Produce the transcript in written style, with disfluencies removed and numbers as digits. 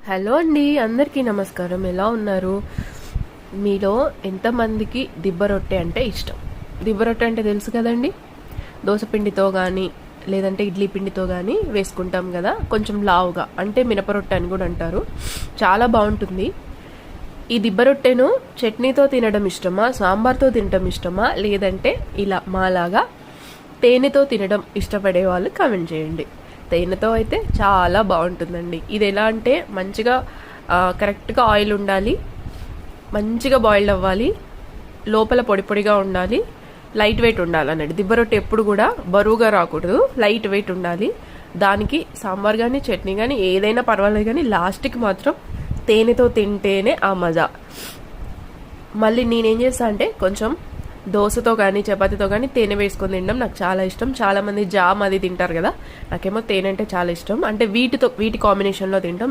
Hello అండి, అందరికీ నమస్కారం. ఎలా ఉన్నారు? మీలో ఎంతమందికి దిబ్బ రొట్టె అంటే ఇష్టం? దిబ్బ రొట్టె అంటే తెలుసు కదండి, దోశ పిండితో కానీ లేదంటే ఇడ్లీ పిండితో కానీ వేసుకుంటాం కదా, కొంచెం లావుగా, అంటే మినప రొట్టె అని కూడా అంటారు. చాలా బాగుంటుంది. ఈ దిబ్బ రొట్టెను చట్నీతో తినడం ఇష్టమా, సాంబార్తో తినడం ఇష్టమా, లేదంటే ఇలా మాలాగా తేనెతో తినడం ఇష్టపడే వాళ్ళు కామెంట్ చేయండి. తేనెతో అయితే చాలా బాగుంటుందండి. ఇది ఎలా అంటే మంచిగా కరెక్ట్గా ఆయిల్ ఉండాలి, మంచిగా బాయిల్డ్ అవ్వాలి, లోపల పొడి పొడిగా ఉండాలి, లైట్ వెయిట్ ఉండాలి అన్నట్టు. దిబ్బ రొట్టె ఎప్పుడు కూడా బరువుగా రాకూడదు, లైట్ వెయిట్ ఉండాలి. దానికి సాంబార్ కానీ చట్నీ కానీ ఏదైనా పర్వాలేదు, కానీ లాస్ట్కి మాత్రం తేనెతో తింటేనే ఆ మజా. మళ్ళీ నేనేం చేస్తా అంటే కొంచెం దోశతో కానీ చపాతీతో కానీ తేనె వేసుకొని తినడం నాకు చాలా ఇష్టం. చాలా మంది జామ్ అది తింటారు కదా, నాకేమో తేనె అంటే చాలా ఇష్టం. అంటే వీటి కాంబినేషన్లో తింటాం.